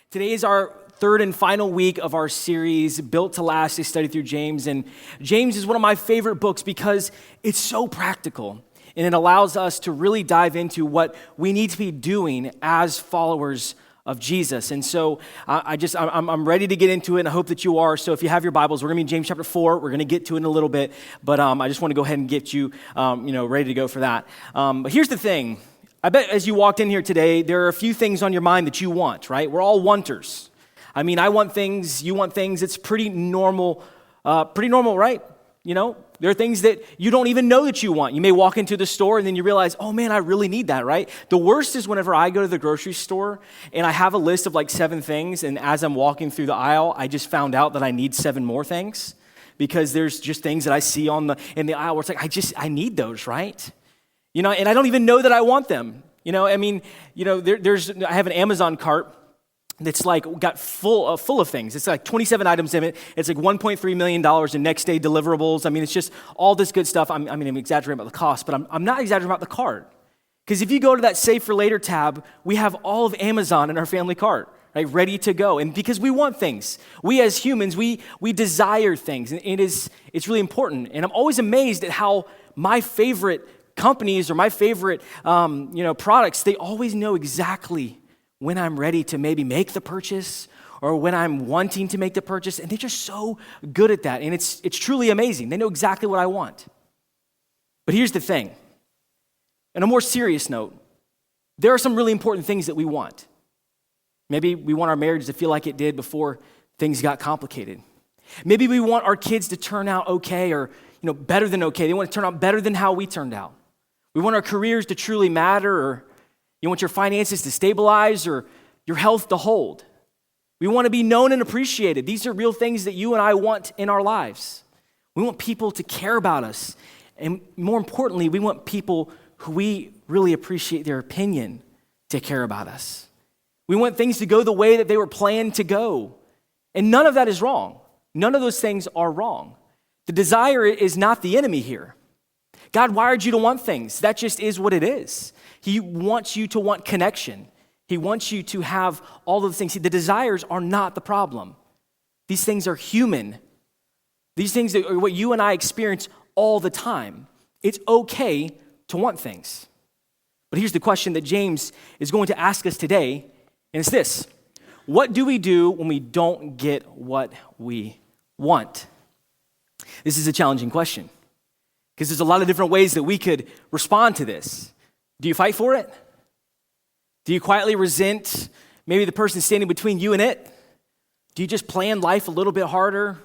Today is our third and final week of our series, Built to Last, a study through James. And James is one of my favorite books because it's so practical. And it allows us to really dive into what we need to be doing as followers of Jesus. And so I'm ready to get into it, and I hope that you are. So if you have your Bibles, we're going to be in James chapter 4. We're going to get to it in a little bit, but I just want to go ahead and get you, ready to go for that. But here's the thing. I bet as you walked in here today, there are a few things on your mind that you want, right? We're all wanters. I mean, I want things, you want things. It's pretty normal, right? You know, there are things that you don't even know that you want. You may walk into the store and then you realize, oh man, I really need that, right? The worst is whenever I go to the grocery store and I have a list of like 7 things, and as I'm walking through the aisle, I just found out that I need 7 more things because there's just things that I see in the aisle where it's like, I need those, right? You know, and I don't even know that I want them. You know, I mean, I have an Amazon cart that's like got full of things. It's like 27 items in it. It's like $1.3 million in next day deliverables. I mean, it's just all this good stuff. I'm exaggerating about the cost, but I'm not exaggerating about the cart. Because if you go to that Save for Later tab, we have all of Amazon in our family cart, right, ready to go. And because we want things, we as humans, we desire things, and it's really important. And I'm always amazed at how my favorite companies or my favorite products, they always know exactly when I'm ready to maybe make the purchase or when I'm wanting to make the purchase, and they're just so good at that, and it's truly amazing. They know exactly what I want. But here's the thing. On a more serious note, there are some really important things that we want. Maybe we want our marriage to feel like it did before things got complicated. Maybe we want our kids to turn out okay or better than okay. They want to turn out better than how we turned out. We want our careers to truly matter, or you want your finances to stabilize, or your health to hold. We want to be known and appreciated. These are real things that you and I want in our lives. We want people to care about us. And more importantly, we want people who we really appreciate their opinion to care about us. We want things to go the way that they were planned to go. And none of that is wrong. None of those things are wrong. The desire is not the enemy here. God wired you to want things. That just is what it is. He wants you to want connection. He wants you to have all of those things. See, the desires are not the problem. These things are human. These things are what you and I experience all the time. It's okay to want things. But here's the question that James is going to ask us today, and it's this. What do we do when we don't get what we want? This is a challenging question because there's a lot of different ways that we could respond to this. Do you fight for it? Do you quietly resent maybe the person standing between you and it? Do you just plan life a little bit harder?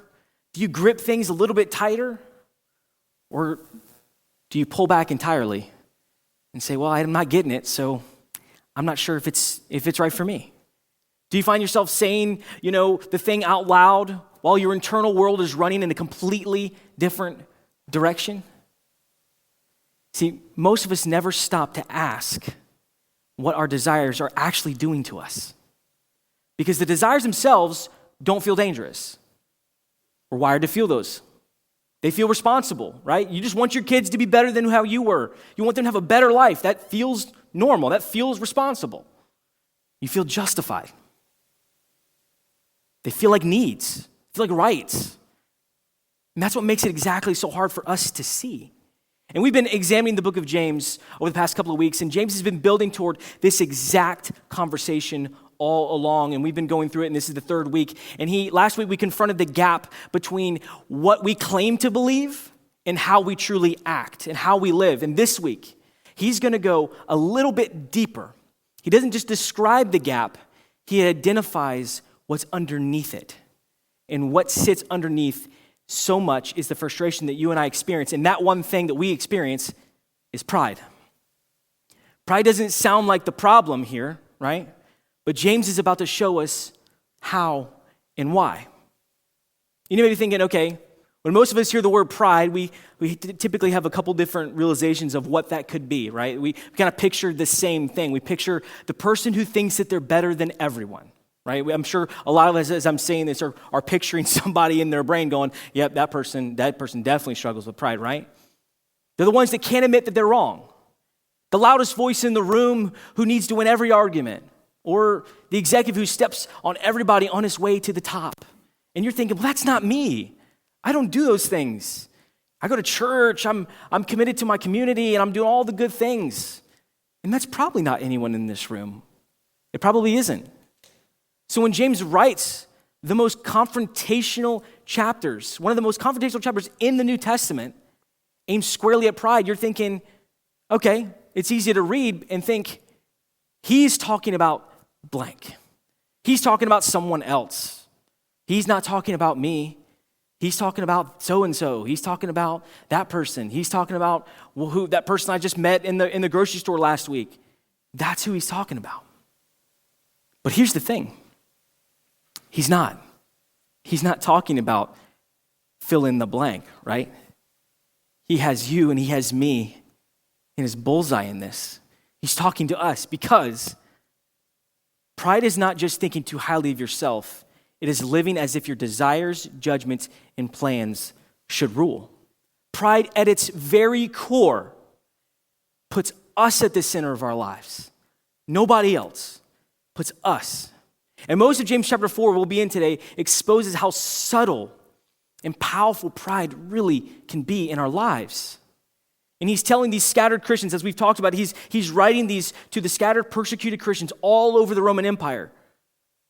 Do you grip things a little bit tighter? Or do you pull back entirely and say, well, I'm not getting it, so I'm not sure if it's right for me? Do you find yourself saying, the thing out loud while your internal world is running in a completely different direction? See, most of us never stop to ask what our desires are actually doing to us. Because the desires themselves don't feel dangerous. We're wired to feel those. They feel responsible, right? You just want your kids to be better than how you were. You want them to have a better life. That feels normal. That feels responsible. You feel justified. They feel like needs. Feel like rights. And that's what makes it exactly so hard for us to see. And we've been examining the book of James over the past couple of weeks, and James has been building toward this exact conversation all along, and we've been going through it, and this is the 3rd week. And last week we confronted the gap between what we claim to believe and how we truly act and how we live. And this week, he's going to go a little bit deeper. He doesn't just describe the gap, he identifies what's underneath it. And what sits underneath so much is the frustration that you and I experience. And that one thing that we experience is pride. Pride doesn't sound like the problem here, right? But James is about to show us how and why. You may be thinking, okay, when most of us hear the word pride, we typically have a couple different realizations of what that could be, right? We kind of picture the same thing. We picture the person who thinks that they're better than everyone. Right? I'm sure a lot of us, as I'm saying this, are picturing somebody in their brain going, yep, that person definitely struggles with pride, right? They're the ones that can't admit that they're wrong. The loudest voice in the room who needs to win every argument. or the executive who steps on everybody on his way to the top. And you're thinking, well, that's not me. I don't do those things. I go to church, I'm committed to my community, and I'm doing all the good things. And that's probably not anyone in this room. It probably isn't. So when James writes the most confrontational chapters, one of the most confrontational chapters in the New Testament, aimed squarely at pride, you're thinking, okay, it's easy to read and think, he's talking about blank. He's talking about someone else. He's not talking about me. He's talking about so-and-so. He's talking about that person. He's talking about who that person I just met in the grocery store last week. That's who he's talking about. But here's the thing. He's not. He's not talking about fill in the blank, right? He has you and he has me in his bullseye in this. He's talking to us because pride is not just thinking too highly of yourself. It is living as if your desires, judgments, and plans should rule. Pride at its very core puts us at the center of our lives. Nobody else. Puts us. And most of James chapter 4 we'll be in today exposes how subtle and powerful pride really can be in our lives. And he's telling these scattered Christians, as we've talked about, he's writing these to the scattered, persecuted Christians all over the Roman Empire.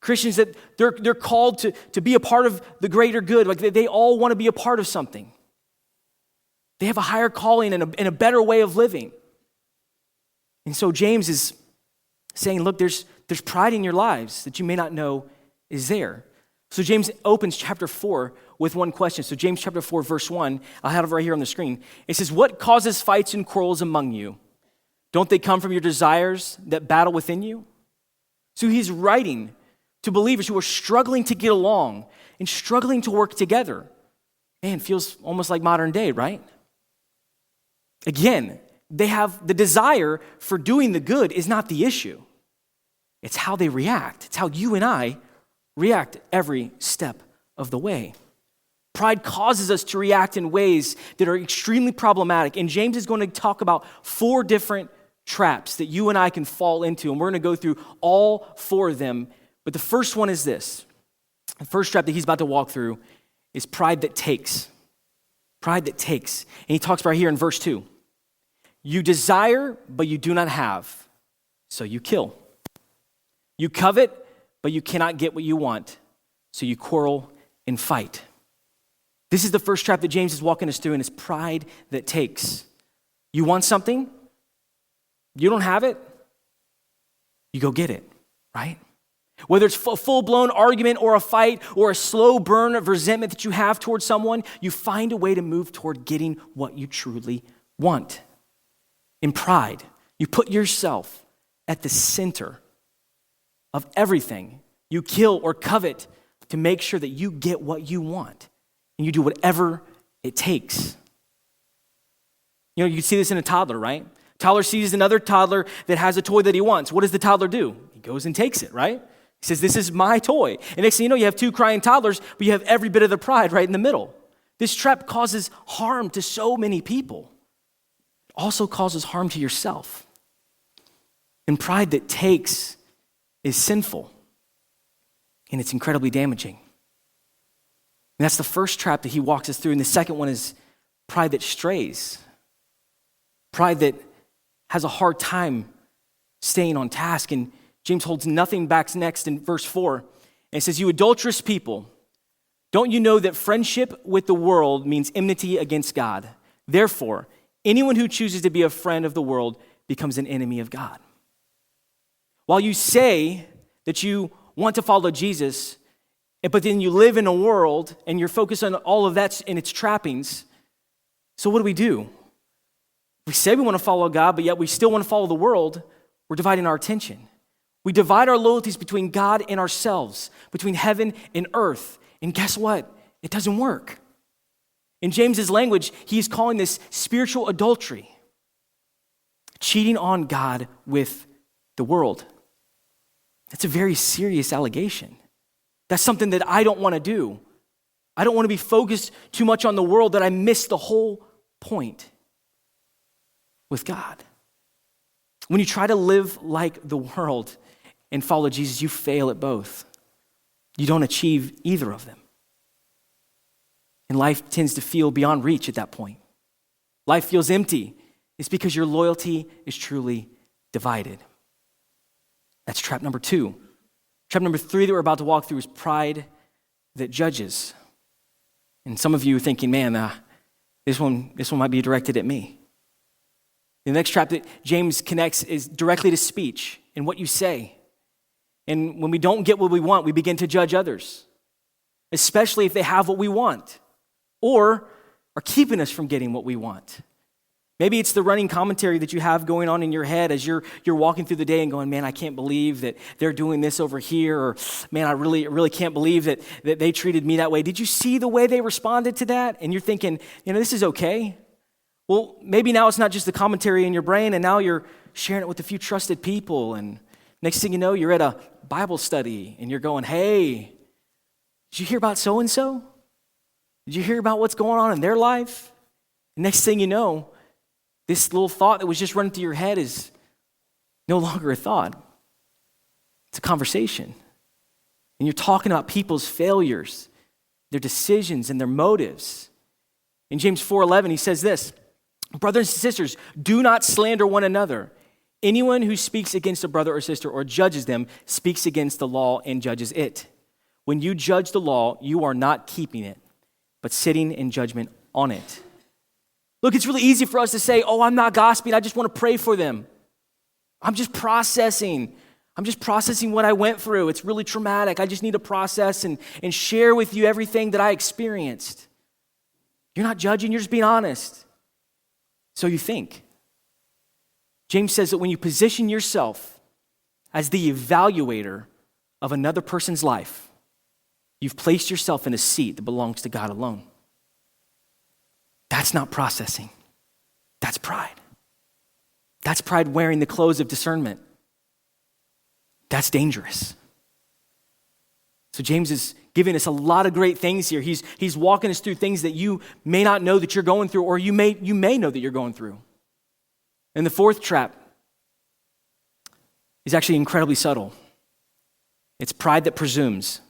Christians that they're called to be a part of the greater good. Like they all want to be a part of something. They have a higher calling and a better way of living. And so James is saying, look, there's pride in your lives that you may not know is there. So James opens chapter 4 with one question. So James chapter 4, verse 1, I'll have it right here on the screen. It says, what causes fights and quarrels among you? Don't they come from your desires that battle within you? So he's writing to believers who are struggling to get along and struggling to work together. Man, feels almost like modern day, right? Again, they have the desire for doing the good is not the issue. It's how they react. It's how you and I react every step of the way. Pride causes us to react in ways that are extremely problematic. And James is going to talk about 4 different traps that you and I can fall into. And we're going to go through all 4 of them. But the first one is this. The first trap that he's about to walk through is pride that takes. Pride that takes. And he talks right here in verse 2. You desire, but you do not have, so you kill. You covet, but you cannot get what you want, so you quarrel and fight. This is the first trap that James is walking us through, and it's pride that takes. You want something, you don't have it, you go get it, right? Whether it's a full-blown argument or a fight or a slow burn of resentment that you have towards someone, you find a way to move toward getting what you truly want. In pride, you put yourself at the center of everything. You kill or covet to make sure that you get what you want. And you do whatever it takes. You know, you see this in a toddler, right? Toddler sees another toddler that has a toy that he wants. What does the toddler do? He goes and takes it, right? He says, this is my toy. And next thing you know, you have 2 crying toddlers, but you have every bit of the pride right in the middle. This trap causes harm to so many people. It also causes harm to yourself. And pride that takes is sinful. And it's incredibly damaging. And that's the first trap that he walks us through. And the second one is pride that strays. Pride that has a hard time staying on task. And James holds nothing back next in verse 4. And it says, you adulterous people, don't you know that friendship with the world means enmity against God? Therefore, anyone who chooses to be a friend of the world becomes an enemy of God. While you say that you want to follow Jesus, but then you live in a world and you're focused on all of that and its trappings, so what do? We say we want to follow God, but yet we still want to follow the world. We're dividing our attention. We divide our loyalties between God and ourselves, between heaven and earth. And guess what? It doesn't work. In James's language, he's calling this spiritual adultery, cheating on God with the world. That's a very serious allegation. That's something that I don't want to do. I don't want to be focused too much on the world that I miss the whole point with God. When you try to live like the world and follow Jesus, you fail at both. You don't achieve either of them. And life tends to feel beyond reach at that point. Life feels empty. It's because your loyalty is truly divided. That's trap number 2. Trap number 3 that we're about to walk through is pride that judges. And some of you are thinking, man, this one might be directed at me. The next trap that James connects is directly to speech and what you say. And when we don't get what we want, we begin to judge others, especially if they have what we want or are keeping us from getting what we want. Maybe it's the running commentary that you have going on in your head as you're walking through the day and going, man, I can't believe that they're doing this over here, or man, I really can't believe that they treated me that way. Did you see the way they responded to that? And you're thinking, this is okay. Well, maybe now it's not just the commentary in your brain, and now you're sharing it with a few trusted people, and next thing you know, you're at a Bible study, and you're going, hey, did you hear about so-and-so? Did you hear about what's going on in their life? And next thing you know, this little thought that was just running through your head is no longer a thought. It's a conversation. And you're talking about people's failures, their decisions, and their motives. In James 4:11, he says this, brothers and sisters, do not slander one another. Anyone who speaks against a brother or sister or judges them speaks against the law and judges it. When you judge the law, you are not keeping it, but sitting in judgment on it. Look, it's really easy for us to say, oh, I'm not gossiping. I just want to pray for them. I'm just processing what I went through. It's really traumatic. I just need to process and share with you everything that I experienced. You're not judging. You're just being honest. So you think. James says that when you position yourself as the evaluator of another person's life, you've placed yourself in a seat that belongs to God alone. That's not processing. That's pride. That's pride wearing the clothes of discernment. That's dangerous. So James is giving us a lot of great things here. He's walking us through things that you may not know that you're going through, or you may know that you're going through. And the 4th trap is actually incredibly subtle. It's pride that presumes.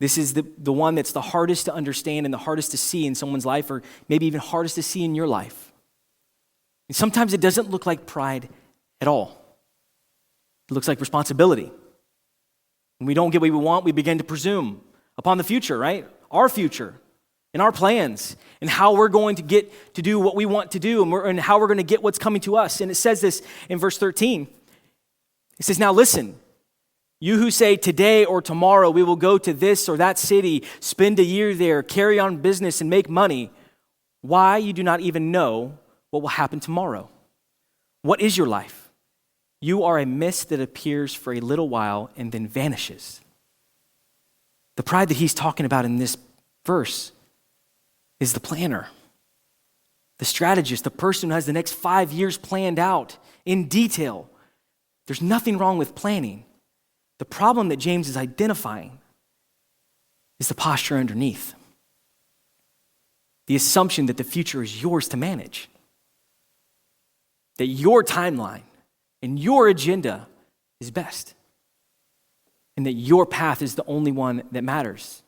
This is the one that's the hardest to understand and the hardest to see in someone's life, or maybe even hardest to see in your life. And sometimes it doesn't look like pride at all. It looks like responsibility. When we don't get what we want, we begin to presume upon the future, right? Our future and our plans and how we're going to get to do what we want to do, and how we're going to get what's coming to us. And it says this in verse 13. It says, now listen, you who say today or tomorrow we will go to this or that city, spend a year there, carry on business and make money, why you do not even know what will happen tomorrow? What is your life? You are a mist that appears for a little while and then vanishes. The pride that he's talking about in this verse is the planner, the strategist, the person who has the next 5 years planned out in detail. There's nothing wrong with planning. The problem that James is identifying is the posture underneath. The assumption that the future is yours to manage. That your timeline and your agenda is best. And that your path is the only one that matters.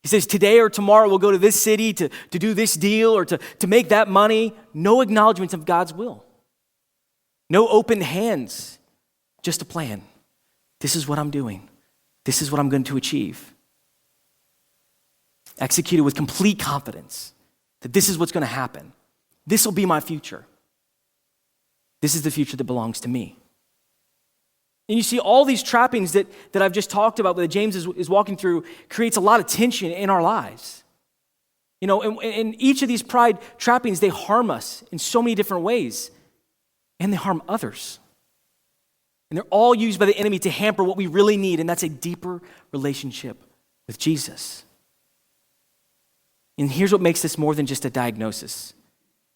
He says, today or tomorrow we'll go to this city to do this deal or to make that money. No acknowledgement of God's will. No open hands, just a plan. This is what I'm doing. This is what I'm going to achieve. Executed with complete confidence that this is what's going to happen. This will be my future. This is the future that belongs to me. And you see all these trappings that I've just talked about that James is walking through creates a lot of tension in our lives. And each of these pride trappings, they harm us in so many different ways. And they harm others. And they're all used by the enemy to hamper what we really need, and that's a deeper relationship with Jesus. And here's what makes this more than just a diagnosis.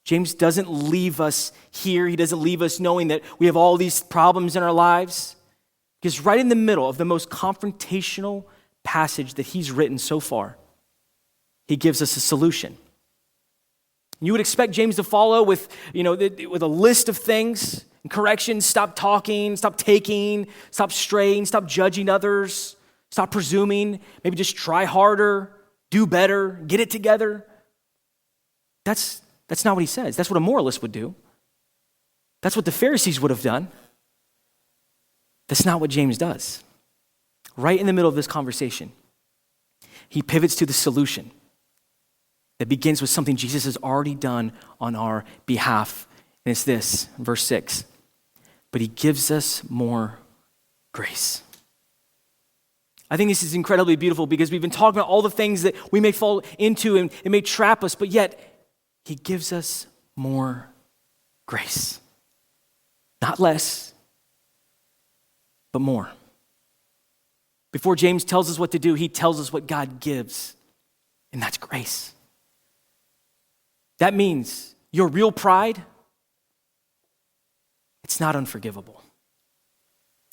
James doesn't leave us here. He doesn't leave us knowing that we have all these problems in our lives. Because right in the middle of the most confrontational passage that he's written so far, he gives us a solution. You would expect James to follow with a list of things And correction, stop talking, stop taking, stop straying, stop judging others, stop presuming, maybe just try harder, do better, get it together. That's not what he says. That's what a moralist would do. That's what the Pharisees would have done. That's not what James does. Right in the middle of this conversation, he pivots to the solution that begins with something Jesus has already done on our behalf. And it's this, verse 6. But he gives us more grace. I think this is incredibly beautiful because we've been talking about all the things that we may fall into and it may trap us, but yet he gives us more grace. Not less, but more. Before James tells us what to do, he tells us what God gives, and that's grace. That means your real pride, it's not unforgivable.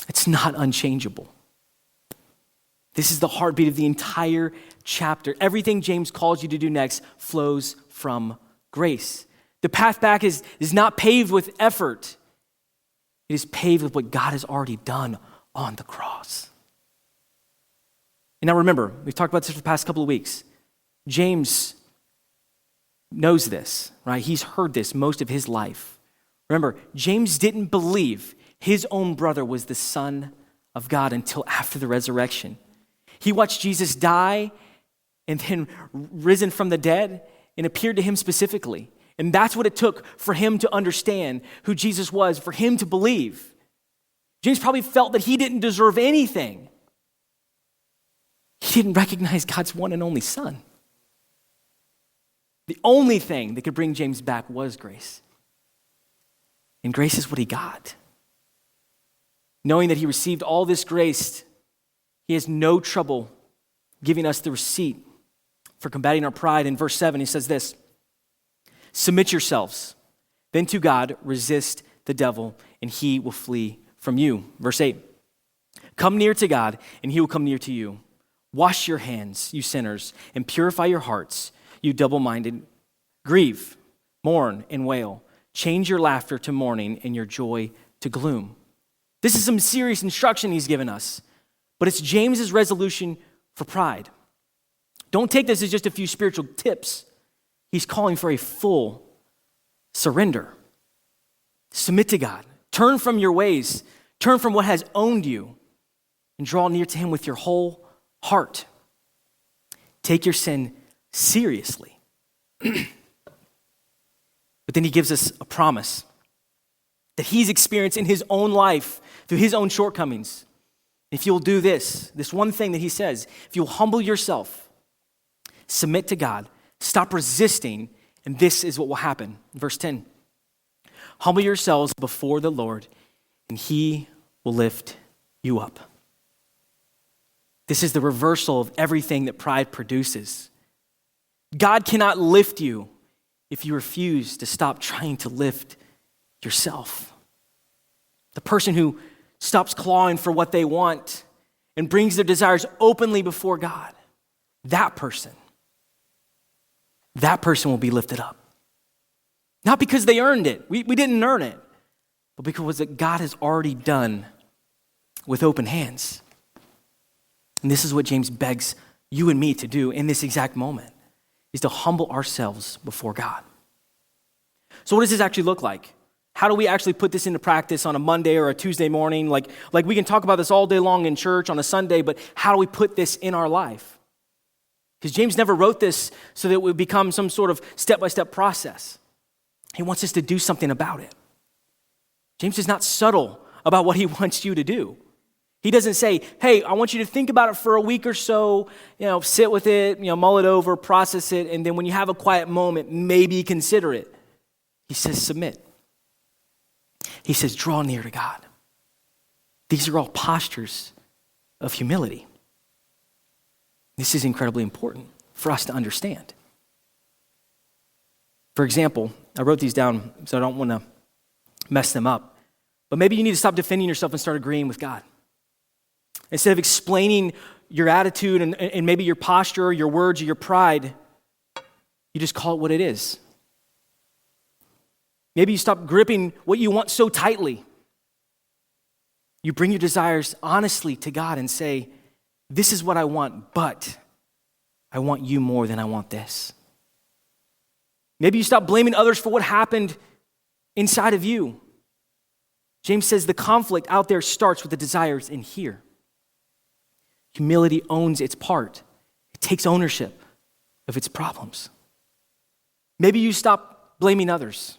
It's not unchangeable. This is the heartbeat of the entire chapter. Everything James calls you to do next flows from grace. The path back is not paved with effort. It is paved with what God has already done on the cross. And now remember, we've talked about this for the past couple of weeks. James knows this, right? He's heard this most of his life. Remember, James didn't believe his own brother was the Son of God until after the resurrection. He watched Jesus die and then risen from the dead and appeared to him specifically. And that's what it took for him to understand who Jesus was, for him to believe. James probably felt that he didn't deserve anything. He didn't recognize God's one and only Son. The only thing that could bring James back was grace. And grace is what he got. Knowing that he received all this grace, he has no trouble giving us the receipt for combating our pride. In verse 7, he says this, submit yourselves, then to God, resist the devil, and he will flee from you. Verse 8, come near to God, and he will come near to you. Wash your hands, you sinners, and purify your hearts, you double-minded. Grieve, mourn, and wail. Change your laughter to mourning and your joy to gloom. This is some serious instruction he's given us, but it's James's resolution for pride. Don't take this as just a few spiritual tips. He's calling for a full surrender. Submit to God. Turn from your ways. Turn from what has owned you and draw near to him with your whole heart. Take your sin seriously. But then he gives us a promise that he's experienced in his own life through his own shortcomings. If you'll do this one thing that he says, if you'll humble yourself, submit to God, stop resisting, and this is what will happen. Verse 10, humble yourselves before the Lord, and he will lift you up. This is the reversal of everything that pride produces. God cannot lift you if you refuse to stop trying to lift yourself. The person who stops clawing for what they want and brings their desires openly before God, that person will be lifted up. Not because they earned it. We didn't earn it, but because what God has already done with open hands. And this is what James begs you and me to do in this exact moment, is to humble ourselves before God. So what does this actually look like? How do we actually put this into practice on a Monday or a Tuesday morning? Like we can talk about this all day long in church on a Sunday, but how do we put this in our life? Because James never wrote this so that it would become some sort of step-by-step process. He wants us to do something about it. James is not subtle about what he wants you to do. He doesn't say, hey, I want you to think about it for a week or so, sit with it, mull it over, process it, and then when you have a quiet moment, maybe consider it. He says, submit. He says, draw near to God. These are all postures of humility. This is incredibly important for us to understand. For example, I wrote these down so I don't want to mess them up, but maybe you need to stop defending yourself and start agreeing with God. Instead of explaining your attitude and maybe your posture or your words or your pride, you just call it what it is. Maybe you stop gripping what you want so tightly. You bring your desires honestly to God and say, this is what I want, but I want you more than I want this. Maybe you stop blaming others for what happened inside of you. James says the conflict out there starts with the desires in here. Humility owns its part. It takes ownership of its problems. Maybe you stop blaming others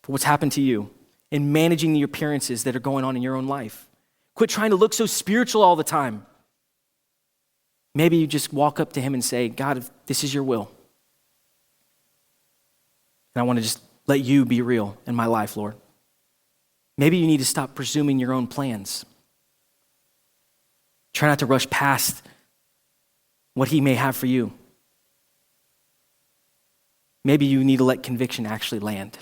for what's happened to you and managing the appearances that are going on in your own life. Quit trying to look so spiritual all the time. Maybe you just walk up to him and say, God, if this is your will, and I want to just let you be real in my life, Lord. Maybe you need to stop presuming your own plans. Try not to rush past what he may have for you. Maybe you need to let conviction actually land.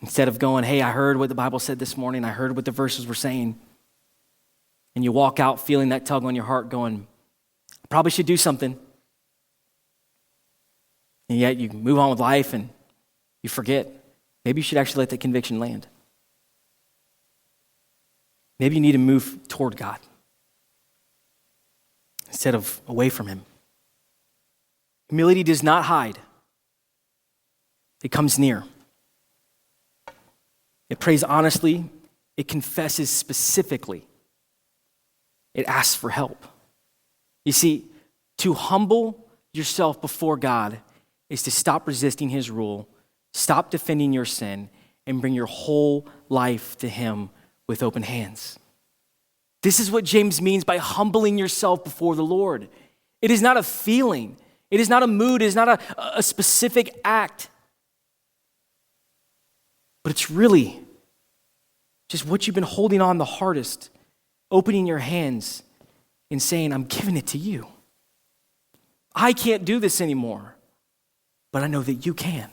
Instead of going, hey, I heard what the Bible said this morning, I heard what the verses were saying, and you walk out feeling that tug on your heart going, I probably should do something. And yet you move on with life and you forget. Maybe you should actually let that conviction land. Maybe you need to move toward God instead of away from him. Humility does not hide. It comes near. It prays honestly. It confesses specifically. It asks for help. You see, to humble yourself before God is to stop resisting his rule, stop defending your sin, and bring your whole life to him with open hands. This is what James means by humbling yourself before the Lord. It is not a feeling. It is not a mood. It is not a specific act. But it's really just what you've been holding on the hardest, opening your hands and saying, I'm giving it to you. I can't do this anymore, but I know that you can.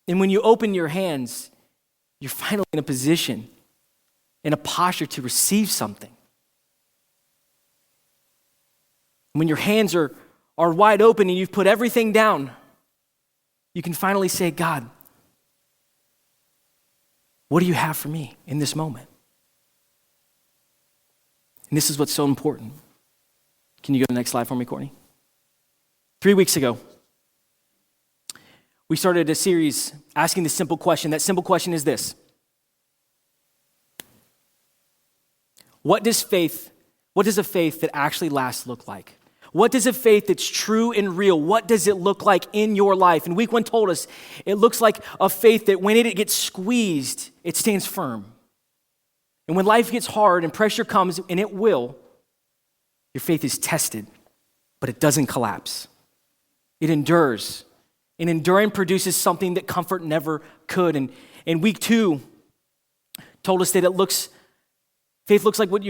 And when you open your hands, you're finally in a position, in a posture to receive something. When your hands are wide open and you've put everything down, you can finally say, God, what do you have for me in this moment? And this is what's so important. Can you go to the next slide for me, Courtney? 3 weeks ago, we started a series asking the simple question. That simple question is this. What does a faith that actually lasts look like? What does a faith that's true and real, what does it look like in your life? And week one told us it looks like a faith that when it gets squeezed, it stands firm. And when life gets hard and pressure comes, and it will, your faith is tested, but it doesn't collapse. It endures. And enduring produces something that comfort never could. And week two told us that faith looks like when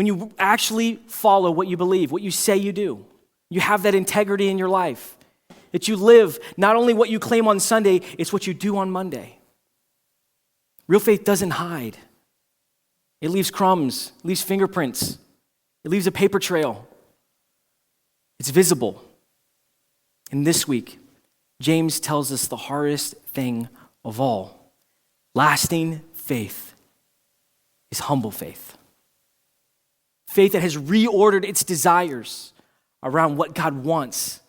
you actually follow what you believe, what you say you do. You have that integrity in your life. That you live not only what you claim on Sunday, it's what you do on Monday. Real faith doesn't hide. It leaves crumbs, leaves fingerprints. It leaves a paper trail. It's visible. And this week, James tells us the hardest thing of all. Lasting faith is humble faith. Faith that has reordered its desires around what God wants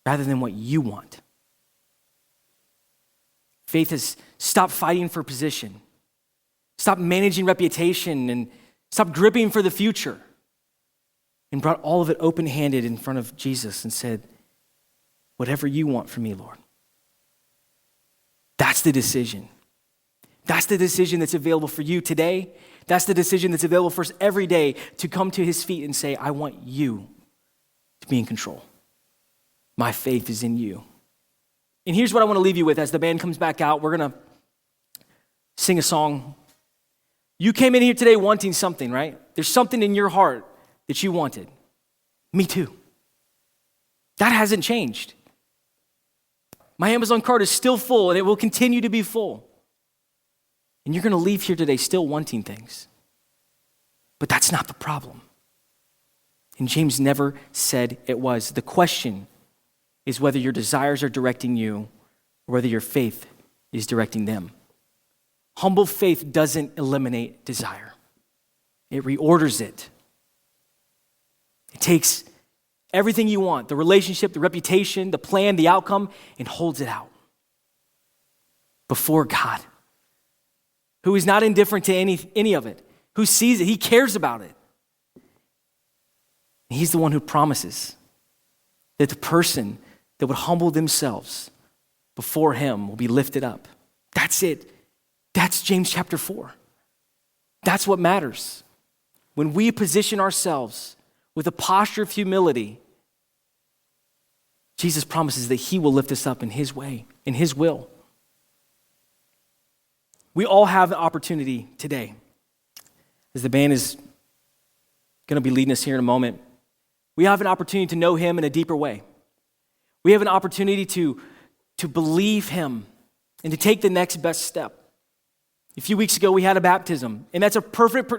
rather than what you want. Faith has stopped fighting for position, stopped managing reputation, and stopped gripping for the future, and brought all of it open-handed in front of Jesus and said, whatever you want from me, Lord. That's the decision. That's the decision that's available for you today. That's the decision that's available for us every day to come to his feet and say, I want you to be in control. My faith is in you. And here's what I want to leave you with as the band comes back out. We're going to sing a song. You came in here today wanting something, right? There's something in your heart that you wanted. Me too. That hasn't changed. My Amazon card is still full and it will continue to be full. And you're going to leave here today still wanting things. But that's not the problem. And James never said it was. The question is whether your desires are directing you or whether your faith is directing them. Humble faith doesn't eliminate desire. It reorders it. It takes everything you want, the relationship, the reputation, the plan, the outcome, and holds it out before God, who is not indifferent to any of it, who sees it. He cares about it. And he's the one who promises that the person that would humble themselves before him will be lifted up. That's it. That's James chapter 4. That's what matters. When we position ourselves with a posture of humility, Jesus promises that he will lift us up in his way, in his will. We all have the opportunity today. As the band is going to be leading us here in a moment, we have an opportunity to know him in a deeper way. We have an opportunity to believe him and to take the next best step. A few weeks ago, we had a baptism, and that's a perfect,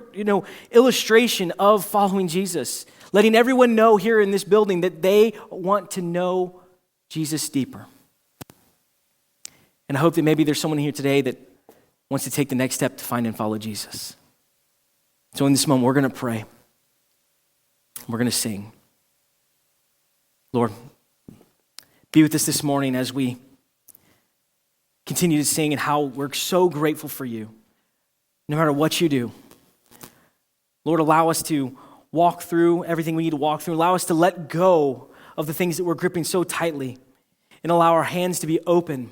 illustration of following Jesus, letting everyone know here in this building that they want to know Jesus deeper. And I hope that maybe there's someone here today that wants to take the next step to find and follow Jesus. So in this moment, we're going to pray. We're going to sing. Lord, be with us this morning as we continue to sing and how we're so grateful for you, no matter what you do. Lord, allow us to walk through everything we need to walk through. Allow us to let go of the things that we're gripping so tightly and allow our hands to be open,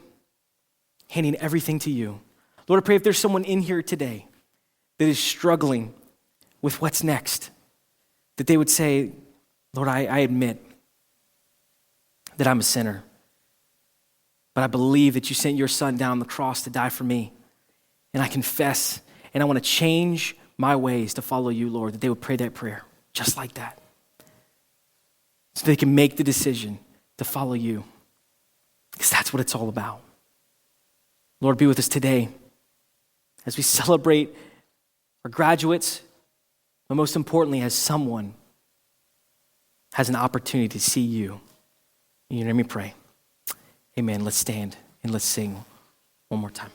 handing everything to you. Lord, I pray if there's someone in here today that is struggling with what's next, that they would say, Lord, I admit that I'm a sinner, but I believe that you sent your son down the cross to die for me. And I confess, and I want to change my ways to follow you, Lord, that they would pray that prayer just like that. So they can make the decision to follow you. Because that's what it's all about. Lord, be with us today as we celebrate our graduates, but most importantly, as someone has an opportunity to see you. In your name we pray. Amen. Let's stand and let's sing one more time.